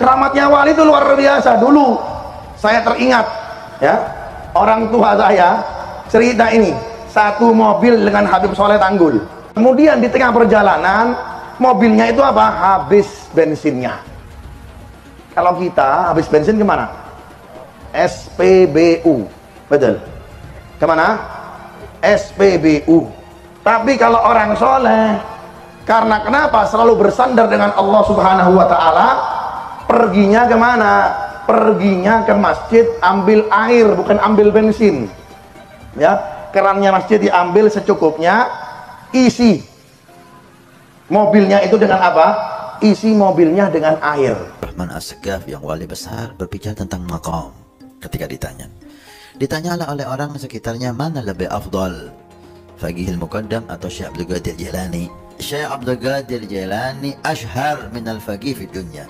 Keramatnya wali itu luar biasa. Dulu saya teringat ya, orang tua saya cerita ini, satu mobil dengan Habib Soleh Tanggul. Kemudian di tengah perjalanan mobilnya itu apa? Habis bensinnya. Kalau kita habis bensin kemana? SPBU, betul? Kemana? SPBU. Tapi kalau orang soleh, karena kenapa? Selalu bersandar dengan Allah Subhanahu wa Ta'ala. Perginya kemana? Perginya ke masjid, ambil air, bukan ambil bensin. Ya, kerannya masjid diambil secukupnya, isi mobilnya itu dengan apa? Isi mobilnya dengan air. Rahman As-Segaf yang wali besar berbicara tentang maqam. Ketika ditanyalah oleh orang sekitarnya, mana lebih afdal, Faqih al-Muqaddam atau Syekh Abdul Qadir Jilani? Syekh Abdul Qadir Jilani ashhar min al-faqih fi dunya.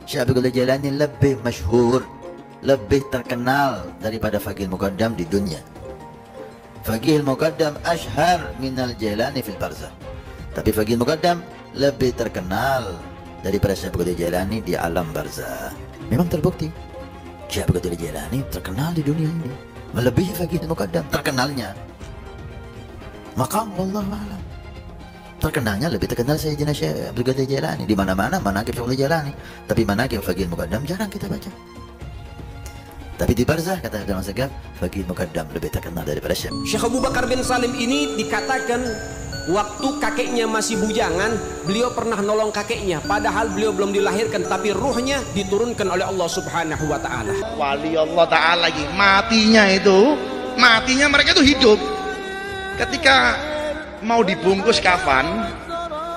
Syekh Abdul Qadir Jilani lebih masyhur, lebih terkenal daripada Faqih al-Muqaddam di dunia. Faqih al-Muqaddam ashhar min al-Jilani fil barzakh. Tapi Faqih al-Muqaddam lebih terkenal daripada Syekh Abdul Qadir Jilani di alam barzakh. Memang terbukti Syekh Abdul Qadir Jilani terkenal di dunia ini, melebihi Faqih al-Muqaddam terkenalnya. Maqam wallahu a'lam. Terkenalnya lebih terkenal Sayyidina Syekh Abdul Qadir Jilani. Di mana-mana manaqib Syekh Abdul Jilani, tapi manaqib Faqih al-Muqaddam jarang kita baca. Tapi di barzakh kata Abdul Segaf, Faqih al-Muqaddam lebih terkenal daripada Syekh. Syekh Abu Bakar bin Salim ini dikatakan waktu kakeknya masih bujangan, beliau pernah nolong kakeknya, padahal beliau belum dilahirkan, tapi ruhnya diturunkan oleh Allah Subhanahu wa Ta'ala. Wali Allah Ta'ala lagi, matinya mereka itu hidup. Ketika mau dibungkus kafan,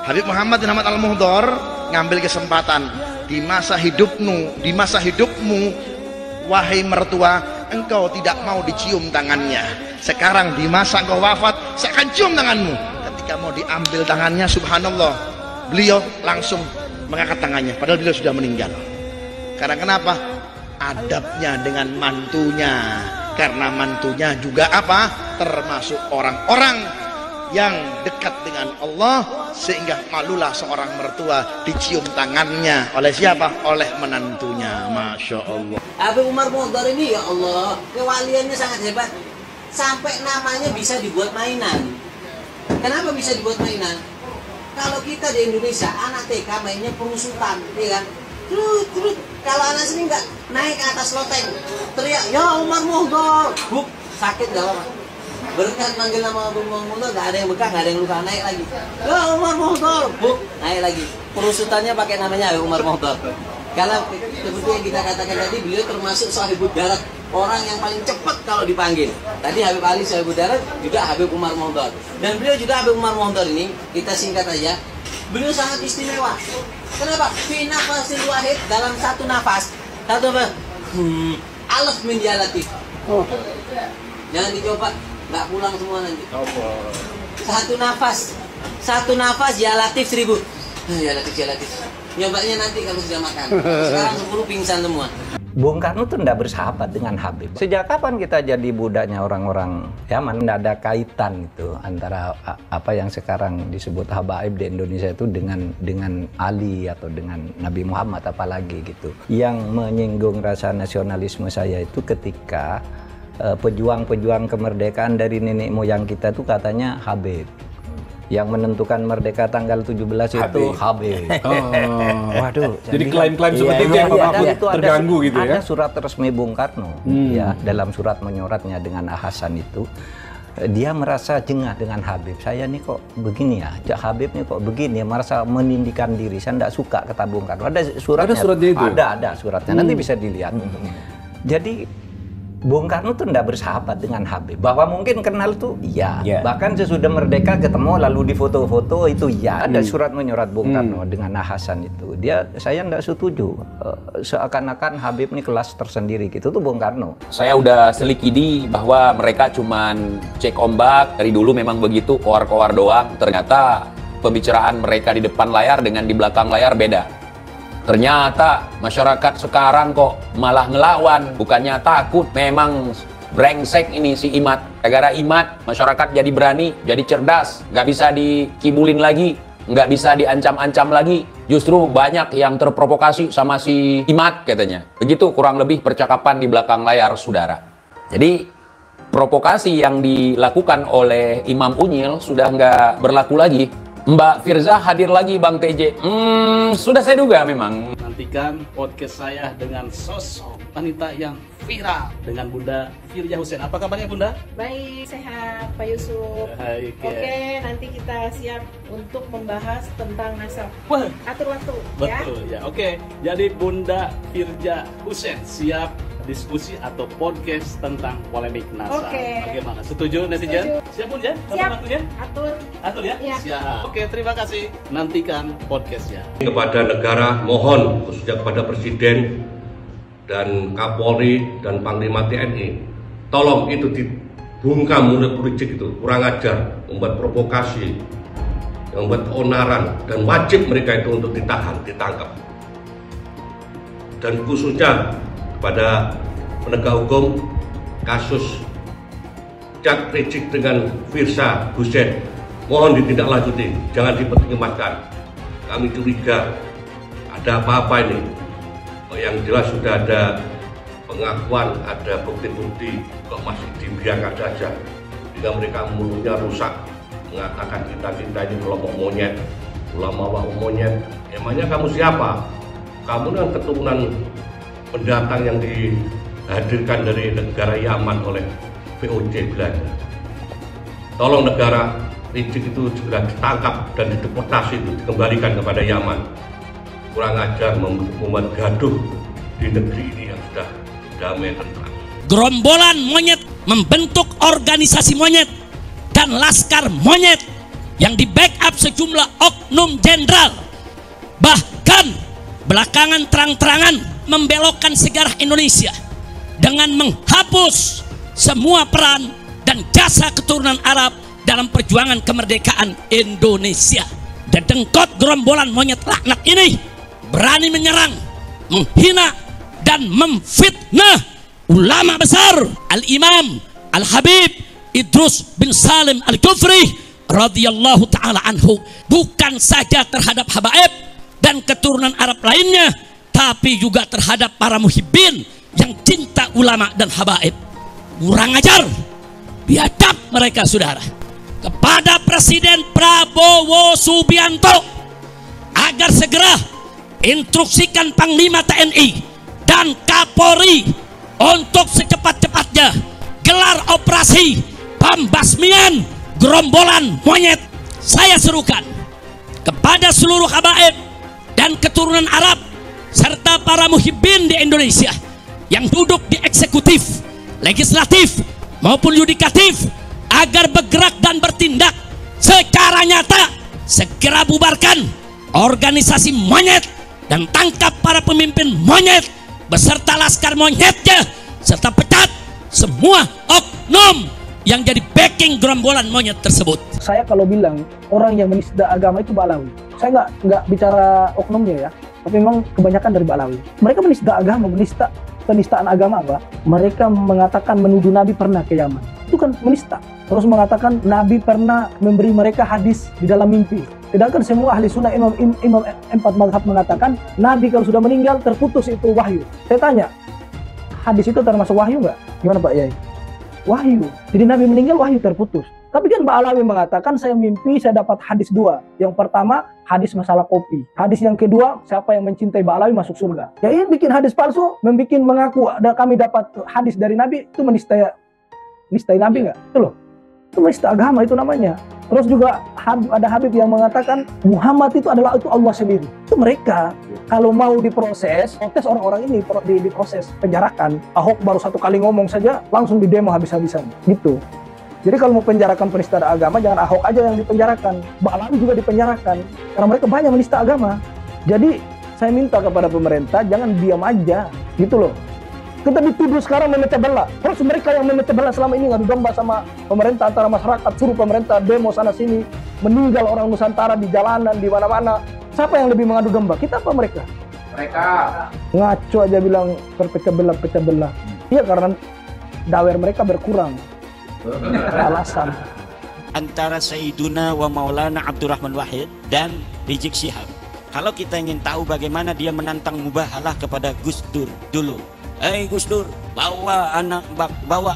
Habib Muhammad bin Ahmad Al-Muhdhar ngambil kesempatan, di masa hidupmu wahai mertua, engkau tidak mau dicium tangannya. Sekarang di masa engkau wafat, saya akan cium tanganmu. Ketika mau diambil tangannya, subhanallah, beliau langsung mengangkat tangannya, padahal beliau sudah meninggal. Karena kenapa? Adabnya dengan mantunya. Karena mantunya juga apa? Termasuk orang-orang yang dekat dengan Allah, sehingga malulah seorang mertua dicium tangannya oleh siapa? Oleh menantunya. Masya Allah. Habib Umar Muhdhar ini, ya Allah, kewaliannya sangat hebat, sampai namanya bisa dibuat mainan. Kenapa bisa dibuat mainan? Kalau kita di Indonesia, anak TK mainnya perusutan, ya kan? Terus kalau anak sini nggak naik ke atas loteng, teriak, ya Umar Muhdhar, buk, sakit nggak apa-apa. Berkat manggil nama Abu Muhdhar, nggak ada yang bekas, nggak ada yang luka, naik lagi. Ya Umar Muhdhar, buk, naik lagi. Perusutannya pakai namanya Umar Muhdhar. Karena seperti yang kita katakan tadi, beliau termasuk sahibul darat, orang yang paling cepat kalau dipanggil. Tadi Habib Ali sahibul darat, juga Habib Umar Muhdhar. Dan beliau juga Habib Umar Muhdhar ini, kita singkat aja, beliau sangat istimewa. Kenapa? Fi nafasil wahid, dalam satu nafas. Satu apa? Alaf min ya latif. Jangan dicoba, nggak pulang semua nanti. Satu nafas ya latif 1000. Ya latif. Nyobanya nanti kalau sudah makan. Sekarang 10 pingsan semua. Bung Karno tuh tidak bersahabat dengan Habib. Sejak kapan kita jadi budaknya orang-orang Yaman? Tidak ada kaitan itu antara apa yang sekarang disebut habaib di Indonesia itu dengan Ali atau dengan Nabi Muhammad apalagi gitu. Yang menyinggung rasa nasionalisme saya itu ketika pejuang-pejuang kemerdekaan dari nenek moyang kita itu katanya Habib. Yang menentukan merdeka tanggal 17 itu Habib. Waduh. Jadi klaim-klaim seperti itu apapun terganggu gitu ya. Ada surat resmi Bung Karno ya, dalam surat menyoratnya dengan Hasan itu, dia merasa jengah dengan Habib. Saya nih kok begini ya, Habib nih kok begini ya, merasa menindikan diri. Saya tidak suka kata Bung Karno. Ada suratnya. Ada suratnya itu? Ada suratnya. Nanti bisa dilihat. Jadi Bung Karno tuh tidak bersahabat dengan Habib. Bahwa mungkin kenal tuh iya. Bahkan sesudah merdeka ketemu lalu di foto-foto itu ya. Ada surat menyurat Bung Karno dengan Hasan itu. Saya tidak setuju. Seakan-akan Habib ini kelas tersendiri gitu tuh Bung Karno. Saya udah selikidi bahwa mereka cuman cek ombak. Dari dulu memang begitu, koar-koar doang. Ternyata pembicaraan mereka di depan layar dengan di belakang layar beda. Ternyata masyarakat sekarang kok malah ngelawan, bukannya takut, memang brengsek ini si Imad. Gara-gara Imad, masyarakat jadi berani, jadi cerdas, gak bisa dikibulin lagi. nggak bisa diancam-ancam lagi. Justru banyak yang terprovokasi sama si Imad katanya. Begitu kurang lebih percakapan di belakang layar, saudara. Jadi provokasi yang dilakukan oleh Imam Unyil sudah nggak berlaku lagi. Mbak Firza hadir lagi, Bang TJ. Sudah saya duga memang. Nantikan podcast saya dengan sosok wanita yang viral dengan Bunda Firza Hussein. Apa kabarnya Bunda? Baik, sehat Pak Yusuf. Baik. Oke, nanti kita siap untuk membahas tentang nasab. Wah, Atur waktu ya. betul ya. Oke, jadi Bunda Firza Hussein siap diskusi atau podcast tentang polemik nasab. Oke. Bagaimana? Setuju netizen? Siap Bun ya? Siap. Waktunya? Atur ya? Ya. Siap. Oke, terima kasih. Nantikan podcastnya. Kepada negara mohon, khususnya kepada Presiden dan Kapolri dan Panglima TNI, tolong itu dibungkam mulut politik itu, kurang ajar, membuat provokasi, membuat onaran, dan wajib mereka itu untuk ditahan, ditangkap. Dan khususnya kepada penegak hukum kasus chat Rizik dengan Firza Hussein, mohon ditindaklanjuti, jangan dipertimbangkan. Kami curiga ada apa-apa ini. Yang jelas sudah ada pengakuan, ada bukti-bukti, kok masih dibiarkan saja. Jika mereka mulutnya rusak, mengatakan kita ini kelompok monyet, ulama monyet. Emangnya kamu siapa? Kamu kan keturunan pendatang yang dihadirkan dari negara Yaman oleh VOC Belanda. Tolong negara Rizik itu segera ditangkap dan dideportasi, itu dikembalikan kepada Yaman. Kurang ajar membuat gaduh di negeri ini yang sudah damai tentram. Gerombolan monyet membentuk organisasi monyet dan laskar monyet yang di backup sejumlah oknum jenderal. Bahkan belakangan terang-terangan membelokkan sejarah Indonesia dengan menghapus semua peran dan jasa keturunan Arab dalam perjuangan kemerdekaan Indonesia. Dedengkot gerombolan monyet laknat ini berani menyerang, menghina, dan memfitnah ulama besar Al-Imam Al-Habib Idrus bin Salim Al-Kufri radhiyallahu ta'ala anhu, bukan saja terhadap habaib dan keturunan Arab lainnya, tapi juga terhadap para muhibbin yang cinta ulama dan habaib. Kurang ajar, biadab mereka, saudara. Kepada Presiden Prabowo Subianto agar segera instruksikan Panglima TNI dan Kapolri untuk secepat-cepatnya gelar operasi pembasmian gerombolan monyet. Saya serukan kepada seluruh habaib dan keturunan Arab serta para muhibbin di Indonesia yang duduk di eksekutif, legislatif maupun yudikatif agar bergerak dan bertindak secara nyata, segera bubarkan organisasi monyet dan tangkap para pemimpin monyet beserta laskar monyetnya, serta pecat semua oknum yang jadi backing gerombolan monyet tersebut. Saya kalau bilang orang yang menista agama itu Ba'alawi, saya nggak bicara oknumnya ya, tapi memang kebanyakan dari Ba'alawi. Mereka menista agama, penistaan agama apa? Mereka mengatakan menuduh Nabi pernah ke Yaman, itu kan menista. Terus mengatakan Nabi pernah memberi mereka hadis di dalam mimpi. Sedangkan semua ahli sunnah imam empat mazhab mengatakan Nabi kalau sudah meninggal terputus itu wahyu. Saya tanya, hadis itu termasuk wahyu nggak? Gimana Pak Yai? Wahyu. Jadi Nabi meninggal wahyu terputus. Tapi kan Ba'alawi mengatakan saya mimpi saya dapat hadis dua. Yang pertama hadis masalah kopi. Hadis yang kedua siapa yang mencintai Ba'alawi masuk surga. Ya ini bikin hadis palsu, mengaku kami dapat hadis dari Nabi, itu menistai Nabi nggak? Itu loh. Itu menista agama itu namanya. Terus juga ada Habib yang mengatakan Muhammad itu adalah Allah sendiri. Itu mereka kalau mau diproses, protes orang-orang ini diproses, penjarakan. Ahok baru satu kali ngomong saja langsung didemo habis-habisan gitu. Jadi kalau mau penjarakan penista agama, jangan Ahok aja yang dipenjarakan, Ba'alawi juga dipenjarakan karena mereka banyak menista agama. Jadi saya minta kepada pemerintah jangan diam aja gitu loh. Kita dituduh sekarang memecah belah. Terus mereka yang memecah belah selama ini ngadu domba sama pemerintah, antara masyarakat, suruh pemerintah demo sana sini, meninggal orang Nusantara di jalanan, di mana-mana. Siapa yang lebih mengadu domba? Kita apa mereka? Mereka. Ngaco aja bilang terpecah belah. Iya karena dawer mereka berkurang. Alasan. antara Sayyiduna wa Maulana Abdurrahman Wahid dan Rizik Syihab. Kalau kita ingin tahu bagaimana dia menantang mubahalah kepada Gus Dur dulu. Gus Dur, bawa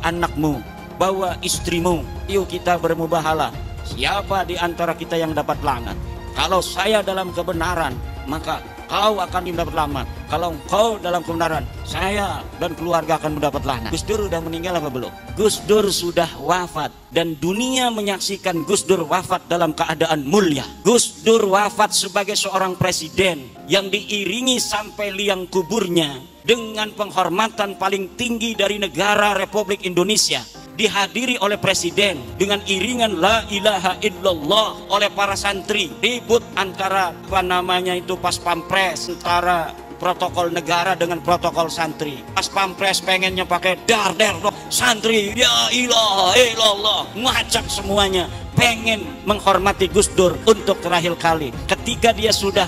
anakmu, bawa istrimu, yuk kita bermubahalah. Siapa di antara kita yang dapat laknat? Kalau saya dalam kebenaran, maka kau akan mendapat laknat. Kalau kau dalam kebenaran, saya dan keluarga akan mendapat laknat. Gus Dur sudah meninggal apa belum? Gus Dur sudah wafat dan dunia menyaksikan Gus Dur wafat dalam keadaan mulia. Gus Dur wafat sebagai seorang presiden yang diiringi sampai liang kuburnya dengan penghormatan paling tinggi dari negara Republik Indonesia. Dihadiri oleh presiden dengan iringan la ilaha illallah oleh para santri. Ribut antara pas pampres, antara protokol negara dengan protokol santri. Pas pampres pengennya pakai darder, santri ya ilaha illallah, ngacak semuanya, pengen menghormati Gus Dur untuk terakhir kali. Ketika dia sudah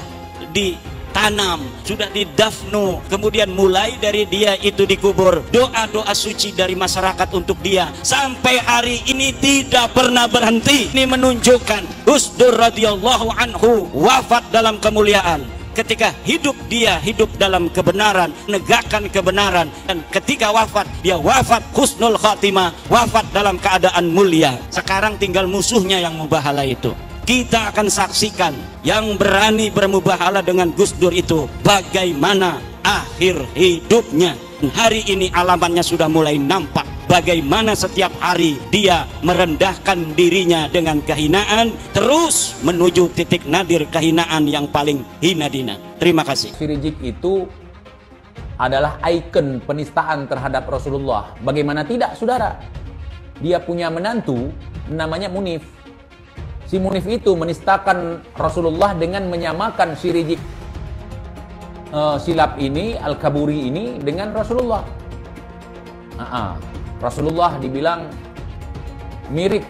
ditanam, sudah didafnu, kemudian mulai dari dia itu dikubur, doa-doa suci dari masyarakat untuk dia sampai hari ini tidak pernah berhenti. Ini menunjukkan Gus Dur radhiyallahu anhu wafat dalam kemuliaan. Ketika hidup dia hidup dalam kebenaran, menegakkan kebenaran, dan ketika wafat dia wafat husnul khatimah, wafat dalam keadaan mulia. Sekarang tinggal musuhnya yang mubahalah itu. Kita akan saksikan yang berani bermubahalah dengan Gus Dur itu bagaimana akhir hidupnya. Hari ini alamannya sudah mulai nampak. Bagaimana setiap hari dia merendahkan dirinya dengan kehinaan, terus menuju titik nadir kehinaan yang paling hina dina. Terima kasih. Rizik itu adalah ikon penistaan terhadap Rasulullah. Bagaimana tidak, saudara? Dia punya menantu namanya Munif. Si Munif itu menistakan Rasulullah dengan menyamakan si Rizik silap ini, Al-Kaburi ini dengan Rasulullah. Rasulullah dibilang mirip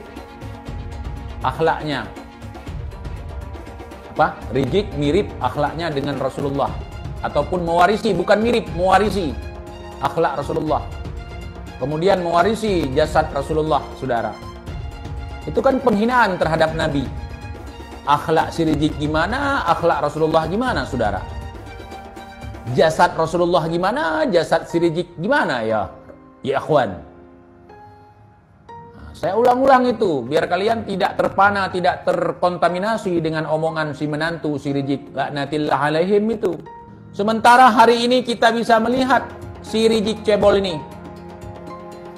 akhlaknya. Rizik mirip akhlaknya dengan Rasulullah. Ataupun mewarisi, bukan mirip, mewarisi akhlak Rasulullah. Kemudian mewarisi jasad Rasulullah, saudara. Itu kan penghinaan terhadap Nabi. Akhlak si Rizik gimana, akhlak Rasulullah gimana, saudara? Jasad Rasulullah gimana, jasad si Rizik gimana ya? Ya akhwan. Saya ulang-ulang itu, biar kalian tidak terpana, tidak terkontaminasi dengan omongan si menantu si Rizik laknatillah alaihim itu. Sementara hari ini kita bisa melihat si Rizik cebol ini.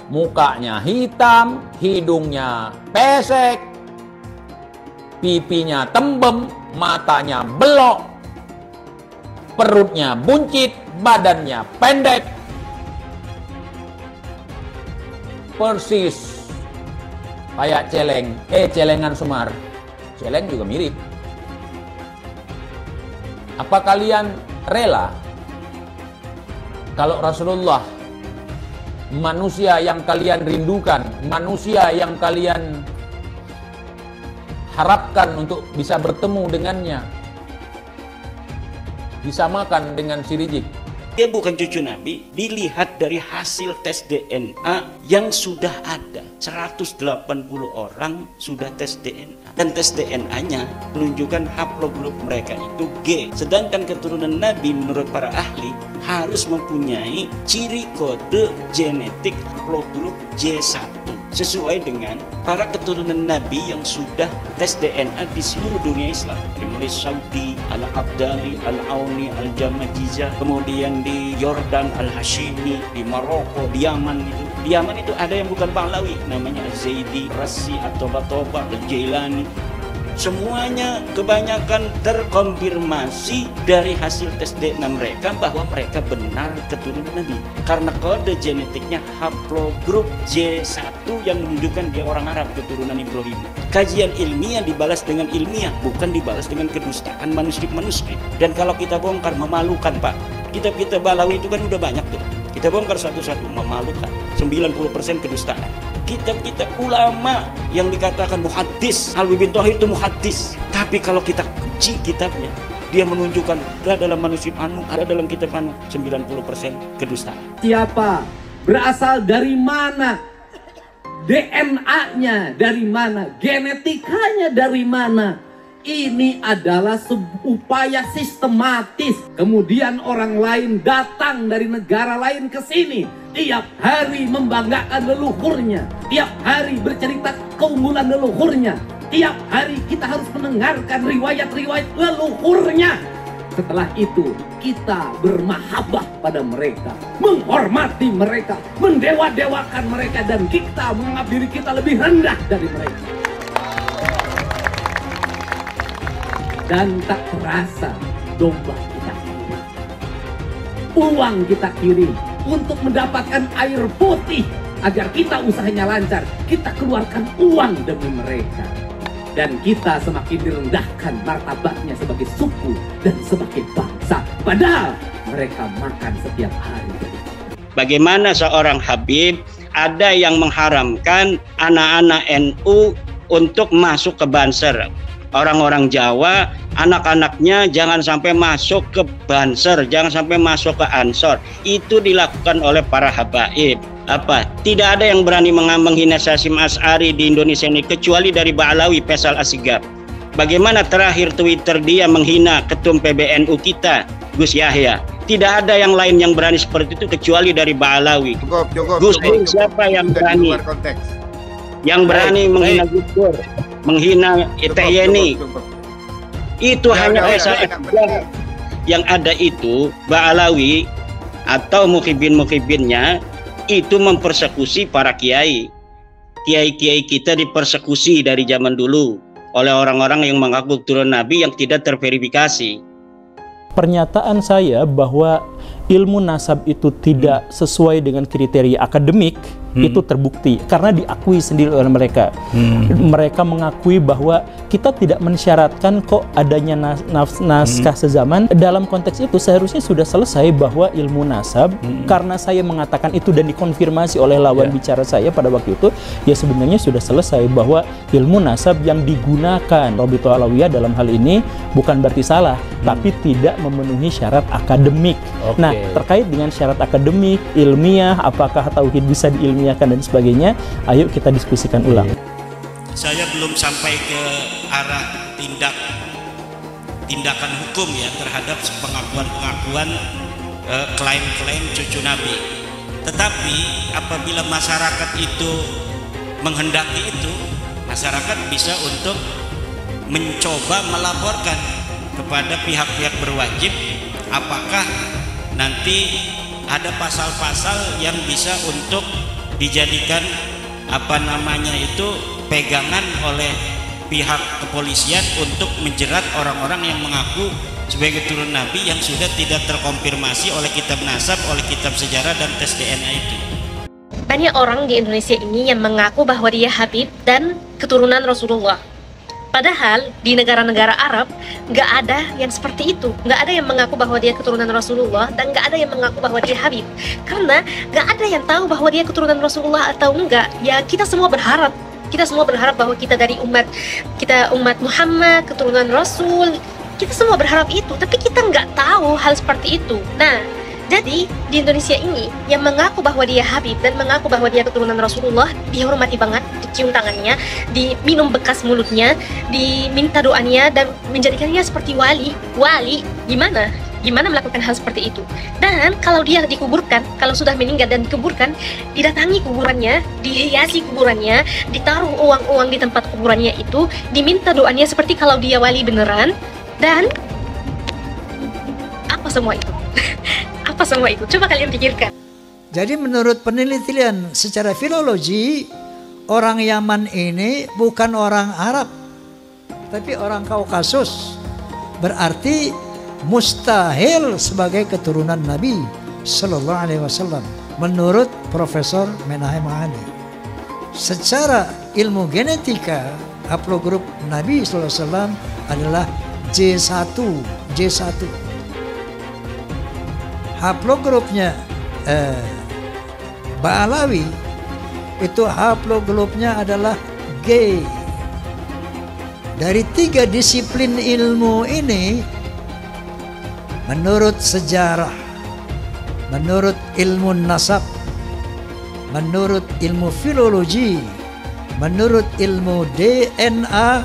Mukanya hitam, hidungnya pesek, pipinya tembem, matanya belok, perutnya buncit, badannya pendek. Persis kayak celeng, celengan Semar. Celeng juga mirip. Apa kalian rela kalau Rasulullah, manusia yang kalian rindukan, manusia yang kalian harapkan untuk bisa bertemu dengannya, disamakan dengan si Rizik? Dia bukan cucu Nabi, dilihat dari hasil tes DNA yang sudah ada. 180 orang sudah tes DNA. Dan tes DNA-nya menunjukkan haplogrup mereka itu G. Sedangkan keturunan Nabi menurut para ahli harus mempunyai ciri kode genetik haplogrup J1. Sesuai dengan para keturunan Nabi yang sudah tes DNA di seluruh dunia Islam. Mulai Saudi, Al-Abdali, Al-Auni, Al-Jamajizah, kemudian di Yordan, Al-Hashimi, di Maroko, di Yaman itu. Di Yaman itu ada yang bukan Pahlawi, namanya Al-Zaidi, Rasi, At-Toba-Toba, Al-Jailani. Semuanya kebanyakan terkonfirmasi dari hasil tes DNA mereka bahwa mereka benar keturunan Nabi. Karena kode genetiknya haplogrup J1 yang menunjukkan dia orang Arab, keturunan Ibrahim. Kajian ilmiah dibalas dengan ilmiah, bukan dibalas dengan kedustaan manuskrip-manuskrip. Dan kalau kita bongkar, memalukan Pak. Kitab-kitab Balawi itu kan udah banyak tuh. Kita bongkar satu-satu, memalukan. 90% kedustaan. Kitab-kitab ulama yang dikatakan muhaddis, Alwi bin Thohir itu muhaddis. Tapi kalau kita uji kitabnya, dia menunjukkan ada dalam manuskrip anu, ada dalam kitab anu, 90% kedustaan. Siapa? Berasal dari mana? DNA-nya dari mana, genetikanya dari mana. Ini adalah upaya sistematis. Kemudian orang lain datang dari negara lain ke sini, tiap hari membanggakan leluhurnya, tiap hari bercerita keunggulan leluhurnya, tiap hari kita harus mendengarkan riwayat-riwayat leluhurnya. Setelah itu kita bermahabbah pada mereka, menghormati mereka, mendewa-dewakan mereka, dan kita menganggap diri kita lebih rendah dari mereka. Dan tak terasa domba kita kirim, uang kita kirim untuk mendapatkan air putih agar kita usahanya lancar. Kita keluarkan uang demi mereka, dan kita semakin direndahkan martabatnya sebagai suku dan sebagai bangsa, padahal mereka makan setiap hari. Bagaimana seorang Habib ada yang mengharamkan anak-anak NU untuk masuk ke Banser. Orang-orang Jawa, anak-anaknya jangan sampai masuk ke Banser, jangan sampai masuk ke Ansor. Itu dilakukan oleh para habaib. Apa? Tidak ada yang berani menghina Hasyim Asy'ari di Indonesia ini kecuali dari Ba'alawi, Faisal Assegaf. Bagaimana terakhir Twitter dia menghina ketum PBNU kita, Gus Yahya. Tidak ada yang lain yang berani seperti itu kecuali dari Ba'alawi. Gus Dur siapa yang berani? Yang berani menghina Gus Dur, menghina Yeni. Itu hanya Faisal Assegaf. Yang ada itu Ba'alawi atau mukhibin-mukhibinnya itu mempersekusi para kiai. Kiai-kiai kita dipersekusi dari zaman dulu oleh orang-orang yang mengaku turun Nabi yang tidak terverifikasi. Pernyataan saya bahwa ilmu nasab itu tidak sesuai dengan kriteria akademik itu terbukti karena diakui sendiri oleh mereka. Mereka mengakui bahwa kita tidak mensyaratkan kok adanya naskah sezaman. Dalam konteks itu seharusnya sudah selesai bahwa ilmu nasab, karena saya mengatakan itu dan dikonfirmasi oleh lawan bicara saya pada waktu itu, ya sebenarnya sudah selesai bahwa ilmu nasab yang digunakan Rabithah Alawiyah dalam hal ini bukan berarti salah, tapi tidak memenuhi syarat akademik. Nah, terkait dengan syarat akademik, ilmiah, apakah tauhid bisa diilmiahkan dan sebagainya, ayo kita diskusikan ulang. Saya belum sampai ke arah tindakan hukum ya terhadap pengakuan-pengakuan klaim-klaim cucu Nabi. Tetapi apabila masyarakat itu menghendaki itu, masyarakat bisa untuk mencoba melaporkan kepada pihak-pihak berwajib apakah nanti ada pasal-pasal yang bisa untuk dijadikan pegangan oleh pihak kepolisian untuk menjerat orang-orang yang mengaku sebagai turun Nabi yang sudah tidak terkonfirmasi oleh kitab nasab, oleh kitab sejarah dan tes DNA itu. Banyak orang di Indonesia ini yang mengaku bahwa dia Habib dan keturunan Rasulullah. Padahal di negara-negara Arab nggak ada yang seperti itu, nggak ada yang mengaku bahwa dia keturunan Rasulullah dan nggak ada yang mengaku bahwa dia Habib, karena nggak ada yang tahu bahwa dia keturunan Rasulullah atau enggak. Ya kita semua berharap bahwa kita dari umat Muhammad, keturunan Rasul, kita semua berharap itu, tapi kita nggak tahu hal seperti itu. Nah, jadi di Indonesia ini yang mengaku bahwa dia Habib dan mengaku bahwa dia keturunan Rasulullah dihormati banget, dicium tangannya, diminum bekas mulutnya, diminta doanya dan menjadikannya seperti wali. Gimana melakukan hal seperti itu? Dan kalau dia dikuburkan, kalau sudah meninggal dan dikuburkan, didatangi kuburannya, dihiasi kuburannya, ditaruh uang-uang di tempat kuburannya itu, diminta doanya seperti kalau dia wali beneran, dan apa semua itu? Apa semua itu? Coba kalian pikirkan. Jadi menurut penelitian secara filologi, orang Yaman ini bukan orang Arab, tapi orang Kaukasus. Berarti mustahil sebagai keturunan Nabi Sallallahu Alaihi Wasallam menurut Profesor Menahem Mahadi. Secara ilmu genetika, haplogrup Nabi Sallallahu Alaihi Wasallam adalah J1. Haplogrupnya Ba'alawi itu haplogrupnya adalah G. Dari 3 disiplin ilmu ini, menurut sejarah, menurut ilmu nasab, menurut ilmu filologi, menurut ilmu DNA,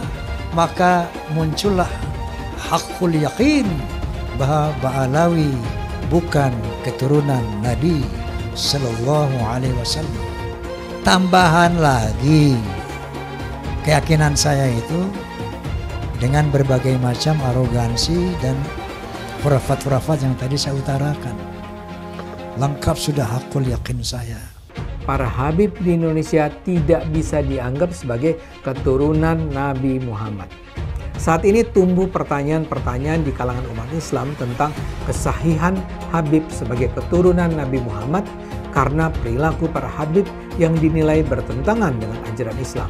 maka muncullah hakul yakin bahwa Ba'alawi bukan keturunan Nabi Sallallahu Alaihi Wasallam. Tambahan lagi, keyakinan saya itu dengan berbagai macam arogansi dan khurafat-khurafat yang tadi saya utarakan, lengkap sudah hakul yakin saya. Para Habib di Indonesia tidak bisa dianggap sebagai keturunan Nabi Muhammad. Saat ini tumbuh pertanyaan-pertanyaan di kalangan umat Islam tentang kesahihan Habib sebagai keturunan Nabi Muhammad karena perilaku para Habib yang dinilai bertentangan dengan ajaran Islam.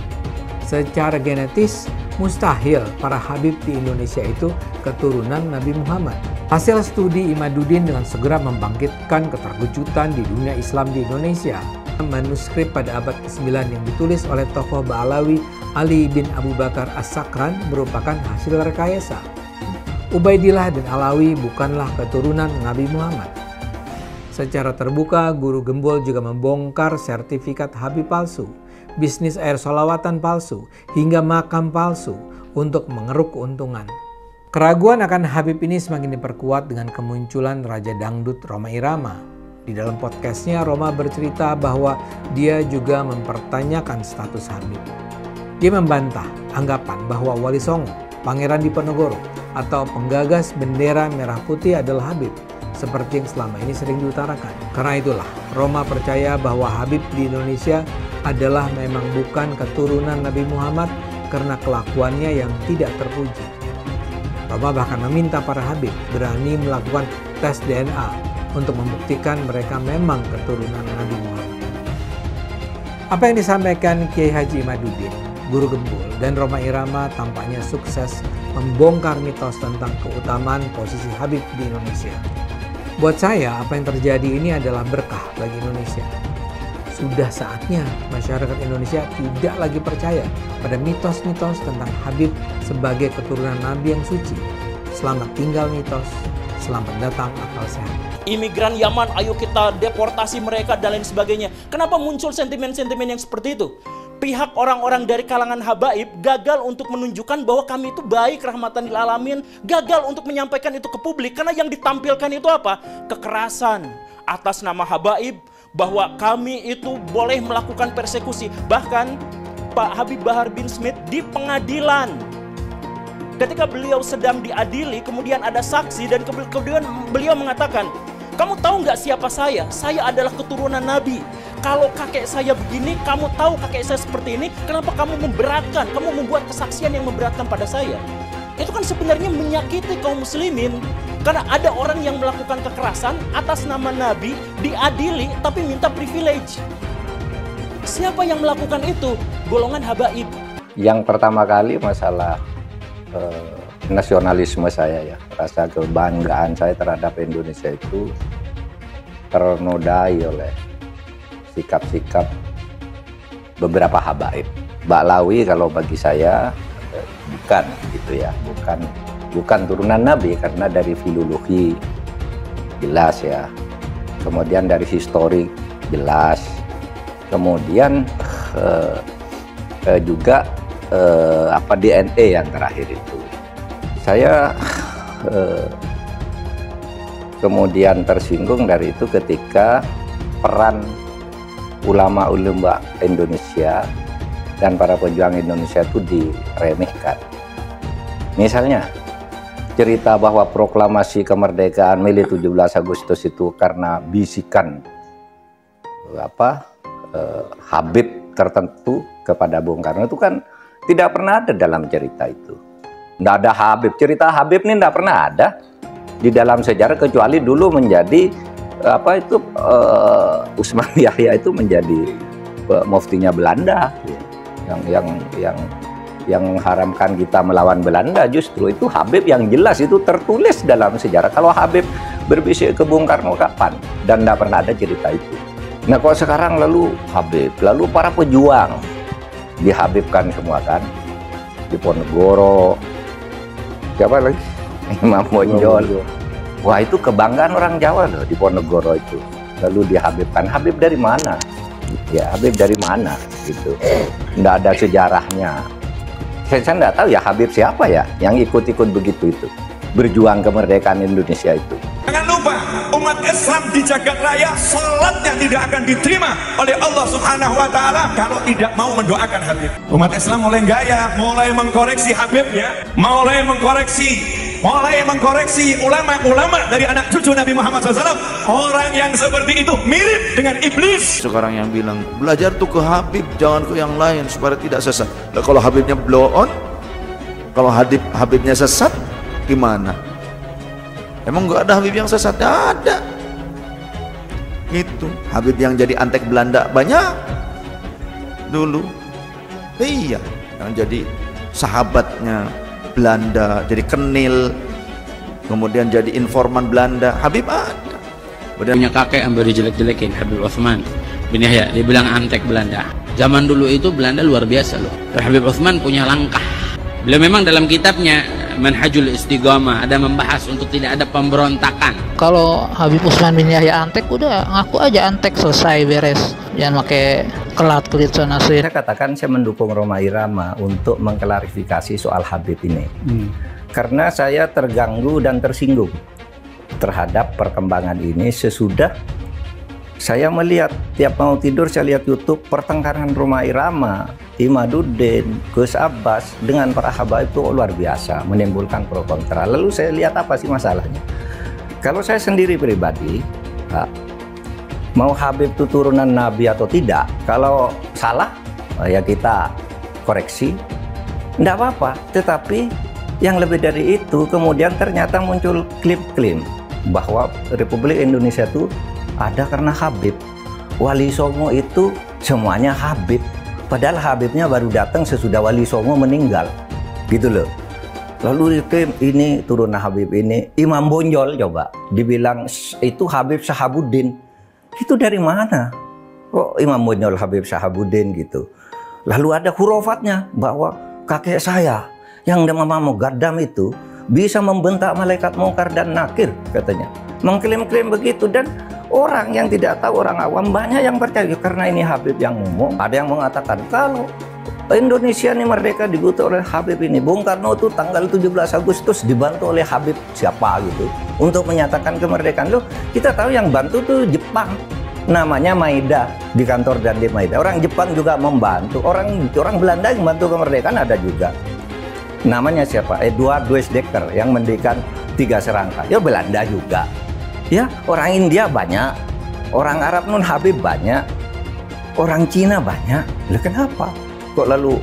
Secara genetis, mustahil para Habib di Indonesia itu keturunan Nabi Muhammad. Hasil studi Imaduddin dengan segera membangkitkan keterkejutan di dunia Islam di Indonesia. Manuskrip pada abad ke-9 yang ditulis oleh tokoh Ba'alawi Ali bin Abu Bakar As-Sakran merupakan hasil rekayasa. Ubaidillah dan Alawi bukanlah keturunan Nabi Muhammad. Secara terbuka, Guru Gembul juga membongkar sertifikat Habib palsu, bisnis air sholawatan palsu, hingga makam palsu untuk mengeruk keuntungan. Keraguan akan Habib ini semakin diperkuat dengan kemunculan Raja Dangdut Rhoma Irama. Di dalam podcastnya, Rhoma bercerita bahwa dia juga mempertanyakan status Habib. Dia membantah anggapan bahwa Wali Songo, Pangeran Diponegoro, atau penggagas bendera merah putih adalah Habib, seperti yang selama ini sering diutarakan. Karena itulah, Rhoma percaya bahwa Habib di Indonesia adalah memang bukan keturunan Nabi Muhammad karena kelakuannya yang tidak terpuji. Rhoma bahkan meminta para Habib berani melakukan tes DNA untuk membuktikan mereka memang keturunan Nabi Muhammad. Apa yang disampaikan Kiai Haji Imaduddin, Guru Gembul, dan Rhoma Irama tampaknya sukses membongkar mitos tentang keutamaan posisi Habib di Indonesia. Buat saya, apa yang terjadi ini adalah berkah bagi Indonesia. Sudah saatnya masyarakat Indonesia tidak lagi percaya pada mitos-mitos tentang Habib sebagai keturunan Nabi yang suci. Selamat tinggal mitos, selamat datang akal sehat. Imigran Yaman, ayo kita deportasi mereka dan lain sebagainya. Kenapa muncul sentimen-sentimen yang seperti itu? Pihak orang-orang dari kalangan habaib gagal untuk menunjukkan bahwa kami itu baik, rahmatan lil alamin, gagal untuk menyampaikan itu ke publik karena yang ditampilkan itu apa? Kekerasan atas nama habaib, bahwa kami itu boleh melakukan persekusi. Bahkan Pak Habib Bahar bin Smith di pengadilan, ketika beliau sedang diadili, kemudian ada saksi dan kemudian beliau mengatakan, kamu tahu nggak siapa saya? Saya adalah keturunan Nabi. Kalau kakek saya begini, kamu tahu kakek saya seperti ini, kenapa kamu memberatkan? Kamu membuat kesaksian yang memberatkan pada saya. Itu kan sebenarnya menyakiti kaum muslimin. Karena ada orang yang melakukan kekerasan atas nama Nabi, diadili tapi minta privilege. Siapa yang melakukan itu? Golongan habaib. Yang pertama kali masalah nasionalisme saya ya, rasa kebanggaan saya terhadap Indonesia itu ternodai oleh sikap-sikap beberapa habaib. Ba'alawi kalau bagi saya bukan gitu ya, bukan turunan Nabi karena dari filologi jelas ya, kemudian dari historik jelas, kemudian juga DNA yang terakhir itu. Saya kemudian tersinggung dari itu ketika peran ulama-ulama Indonesia dan para pejuang Indonesia itu diremehkan. Misalnya cerita bahwa proklamasi kemerdekaan Mei 17 Agustus itu karena bisikan Habib tertentu kepada Bung Karno itu kan tidak pernah ada dalam cerita itu. Tidak ada Habib, cerita Habib ini tidak pernah ada di dalam sejarah kecuali dulu menjadi Usman Yahya itu menjadi muftinya Belanda yang mengharamkan kita melawan Belanda. Justru itu Habib yang jelas itu tertulis dalam sejarah. Kalau Habib berbisik ke Bung Karno kapan? Dan tidak pernah ada cerita itu. Nah kalau sekarang lalu Habib, lalu para pejuang dihabibkan semua kan, Diponegoro, siapa lagi? Imam Bonjol. Wah itu kebanggaan orang Jawa loh, Diponegoro itu. Lalu dihabibkan. Habib dari mana? Gitu. Ya Habib dari mana gitu. Nggak ada sejarahnya. Saya nggak tahu ya Habib siapa ya yang ikut-ikut begitu itu. Berjuang kemerdekaan Indonesia itu. Jangan lupa, umat Islam di jagat raya salatnya tidak akan diterima oleh Allah Subhanahu wa Ta'ala kalau tidak mau mendoakan Habib. Umat Islam mulai gaya, mulai mengkoreksi Habibnya, mulai mengkoreksi ulama-ulama dari anak cucu Nabi Muhammad SAW. Orang yang seperti itu mirip dengan iblis. Sekarang yang bilang belajar tuh ke Habib, jangan ke yang lain supaya tidak sesat. Nah, kalau Habibnya blow on, kalau Habibnya sesat, gimana? Emang nggak ada Habib yang sesat? Ada. Itu Habib yang jadi antek Belanda banyak dulu. Iya, yang jadi sahabatnya Belanda, jadi kenil, kemudian jadi informan Belanda. Habib ada. Punya kakek yang dijelek-jelekin, Habib Utsman bin Yahya, dia bilang antek Belanda. Zaman dulu itu Belanda luar biasa loh. Habib Utsman punya langkah. Beliau memang dalam kitabnya Manhajul Istiqamah ada membahas untuk tidak ada pemberontakan. Kalau Habib Utsman bin Yahya antek, udah ngaku aja antek, selesai, beres. Jangan pakai kelit sana sini. Saya katakan saya mendukung Rhoma Irama untuk mengklarifikasi soal Habib ini. Karena saya terganggu dan tersinggung terhadap perkembangan ini sesudah saya melihat tiap mau tidur saya lihat YouTube pertengkaran Rhoma Irama, Imaduddin, Gus Abbas dengan para habaib itu luar biasa, menimbulkan pro kontra. Lalu saya lihat apa sih masalahnya? Kalau saya sendiri pribadi, mau Habib itu turunan Nabi atau tidak, kalau salah ya kita koreksi, tidak apa-apa. Tetapi yang lebih dari itu kemudian ternyata muncul klaim bahwa Republik Indonesia itu ada karena Habib. Wali Songo itu semuanya Habib. Padahal Habibnya baru datang sesudah Wali Songo meninggal. Gitu loh. Lalu diklaim ini turunan Habib ini. Imam Bonjol coba dibilang itu Habib Syahabuddin. Itu dari mana? Kok Imam Bonjol Habib Syahabuddin gitu. Lalu ada hurufatnya bahwa kakek saya yang nama Mugaddam itu bisa membentak malaikat mungkar dan nakir katanya. Mengklaim-klaim begitu dan orang yang tidak tahu, orang awam banyak yang percaya karena ini Habib yang ngomong. Ada yang mengatakan kalau Indonesia ini merdeka dibutuh oleh Habib ini. Bung Karno itu tanggal 17 Agustus dibantu oleh Habib siapa gitu untuk menyatakan kemerdekaan. Loh, kita tahu yang bantu tuh Jepang. Namanya Maeda di kantor dan di Maeda. Orang Jepang juga membantu. Orang Belanda yang membantu kemerdekaan ada juga. Namanya siapa? Edward Weizsäcker yang mendirikan 3 serangka. Ya Belanda juga. Ya, orang India banyak, orang Arab non Habib banyak, orang Cina banyak. Lah kenapa? Kok lalu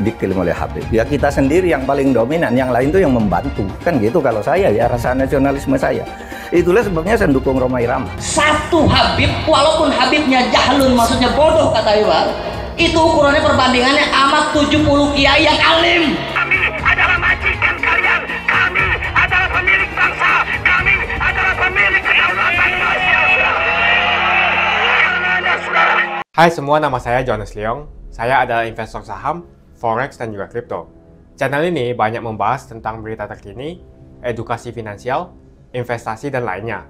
diklaim oleh Habib? Ya kita sendiri yang paling dominan, yang lain tuh yang membantu. Kan gitu kalau saya ya, rasa nasionalisme saya. Itulah sebabnya saya dukung Rhoma Irama. Satu Habib, walaupun Habibnya jahlun, maksudnya bodoh kata Iwan, itu ukurannya perbandingannya amat 70 kiai yang alim. Kami adalah majikan kalian, kami adalah pemilik bangsa, kami adalah pemilik kedaulatan Indonesia. Hai semua, nama saya Jonas Leong. Saya adalah investor saham, forex, dan juga kripto. Channel ini banyak membahas tentang berita terkini, edukasi finansial, investasi, dan lainnya.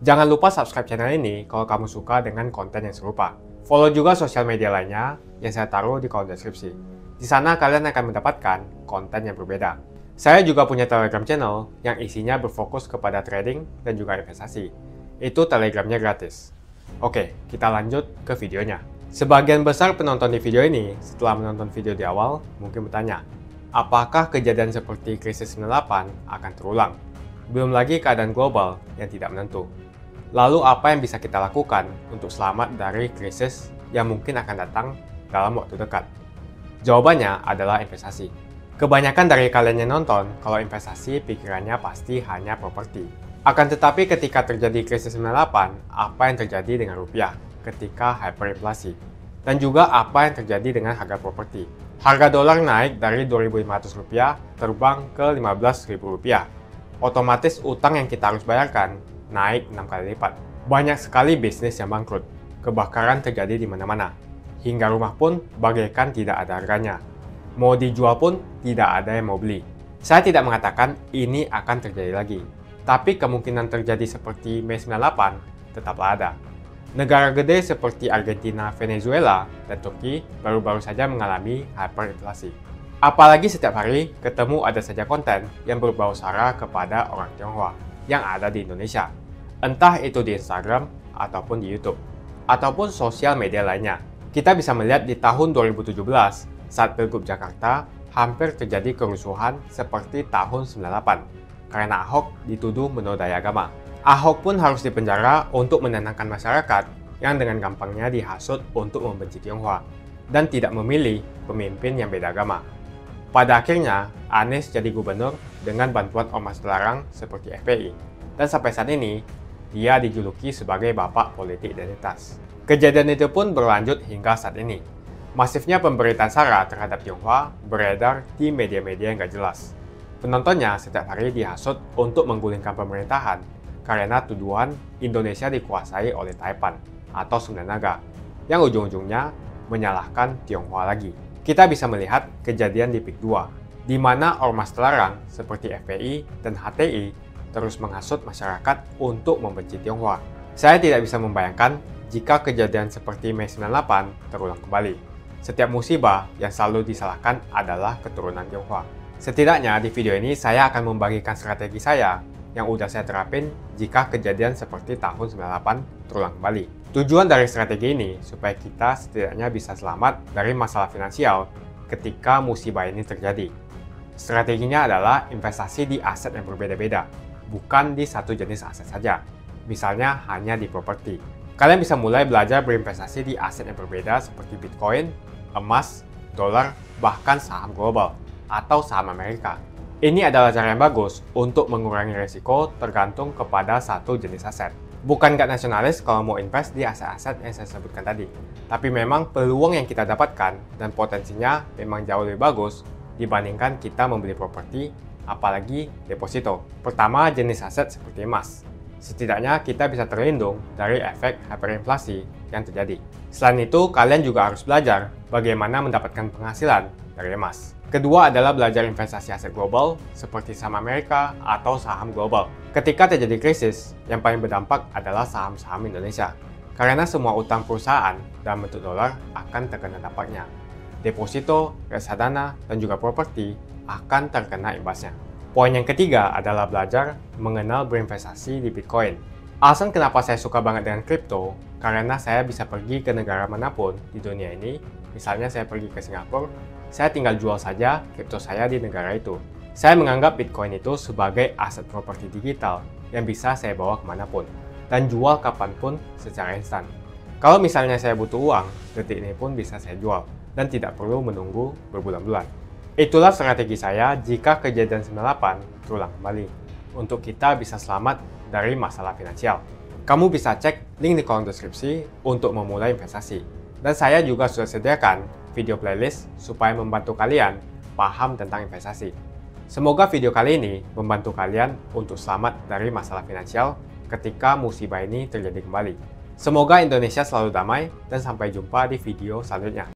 Jangan lupa subscribe channel ini kalau kamu suka dengan konten yang serupa. Follow juga sosial media lainnya yang saya taruh di kolom deskripsi. Di sana kalian akan mendapatkan konten yang berbeda. Saya juga punya Telegram channel yang isinya berfokus kepada trading dan juga investasi. Itu Telegramnya gratis. Oke, kita lanjut ke videonya. Sebagian besar penonton di video ini setelah menonton video di awal mungkin bertanya, apakah kejadian seperti krisis 98 akan terulang? Belum lagi keadaan global yang tidak menentu. Lalu apa yang bisa kita lakukan untuk selamat dari krisis yang mungkin akan datang dalam waktu dekat? Jawabannya adalah investasi. Kebanyakan dari kalian yang nonton, kalau investasi pikirannya pasti hanya properti. Akan tetapi ketika terjadi krisis 98, apa yang terjadi dengan rupiah ketika hyperinflasi? Dan juga apa yang terjadi dengan harga properti? Harga dolar naik dari Rp2.500 terbang ke Rp15.000. Otomatis utang yang kita harus bayarkan naik 6 kali lipat. Banyak sekali bisnis yang bangkrut. Kebakaran terjadi di mana-mana. Hingga rumah pun bagaikan tidak ada harganya. Mau dijual pun tidak ada yang mau beli. Saya tidak mengatakan ini akan terjadi lagi. Tapi kemungkinan terjadi seperti Mei 98 tetaplah ada. Negara gede seperti Argentina, Venezuela, dan Turki baru-baru saja mengalami hyperinflasi. Apalagi setiap hari ketemu ada saja konten yang berbau sara kepada orang Tionghoa yang ada di Indonesia. Entah itu di Instagram, ataupun di YouTube, ataupun sosial media lainnya. Kita bisa melihat di tahun 2017, saat Pilgub Jakarta, hampir terjadi kerusuhan seperti tahun 98, karena Ahok dituduh menodai agama. Ahok pun harus dipenjara untuk menenangkan masyarakat yang dengan gampangnya dihasut untuk membenci Tionghoa dan tidak memilih pemimpin yang beda agama. Pada akhirnya, Anies jadi gubernur dengan bantuan ormas terlarang seperti FPI. Dan sampai saat ini, dia dijuluki sebagai bapak politik identitas. Kejadian itu pun berlanjut hingga saat ini. Masifnya pemberitaan sara terhadap Tionghoa beredar di media-media yang gak jelas. Penontonnya setiap hari dihasut untuk menggulingkan pemerintahan karena tuduhan Indonesia dikuasai oleh Taipan atau Sunda Naga, yang ujung-ujungnya menyalahkan Tionghoa lagi. Kita bisa melihat kejadian di PIK 2, di mana ormas terlarang seperti FPI dan HTI terus menghasut masyarakat untuk membenci Tionghoa. Saya tidak bisa membayangkan jika kejadian seperti Mei 98 terulang kembali. Setiap musibah yang selalu disalahkan adalah keturunan Tionghoa. Setidaknya di video ini saya akan membagikan strategi saya yang udah saya terapin jika kejadian seperti tahun 98 terulang kembali. Tujuan dari strategi ini supaya kita setidaknya bisa selamat dari masalah finansial ketika musibah ini terjadi. Strateginya adalah investasi di aset yang berbeda-beda, bukan di satu jenis aset saja, misalnya hanya di properti. Kalian bisa mulai belajar berinvestasi di aset yang berbeda seperti Bitcoin, emas, dolar, bahkan saham global atau saham Amerika. Ini adalah cara yang bagus untuk mengurangi risiko tergantung kepada satu jenis aset. Bukan gak nasionalis kalau mau invest di aset-aset yang saya sebutkan tadi. Tapi memang peluang yang kita dapatkan dan potensinya memang jauh lebih bagus dibandingkan kita membeli properti, apalagi deposito. Pertama, jenis aset seperti emas. Setidaknya kita bisa terlindung dari efek hyperinflasi yang terjadi. Selain itu, kalian juga harus belajar bagaimana mendapatkan penghasilan dari emas. Kedua adalah belajar investasi aset global seperti saham Amerika atau saham global. Ketika terjadi krisis, yang paling berdampak adalah saham-saham Indonesia. Karena semua utang perusahaan dalam bentuk dolar akan terkena dampaknya. Deposito, reksadana, dan juga properti akan terkena imbasnya. Poin yang ketiga adalah belajar mengenal berinvestasi di Bitcoin. Alasan kenapa saya suka banget dengan kripto, karena saya bisa pergi ke negara manapun di dunia ini. Misalnya saya pergi ke Singapura, saya tinggal jual saja kripto saya di negara itu. Saya menganggap Bitcoin itu sebagai aset properti digital yang bisa saya bawa kemanapun dan jual kapanpun secara instan. Kalau misalnya saya butuh uang, detik ini pun bisa saya jual dan tidak perlu menunggu berbulan-bulan. Itulah strategi saya jika kejadian 98 terulang kembali, untuk kita bisa selamat dari masalah finansial. Kamu bisa cek link di kolom deskripsi untuk memulai investasi. Dan saya juga sudah sediakan video playlist supaya membantu kalian paham tentang investasi. Semoga video kali ini membantu kalian untuk selamat dari masalah finansial ketika musibah ini terjadi kembali. Semoga Indonesia selalu damai dan sampai jumpa di video selanjutnya.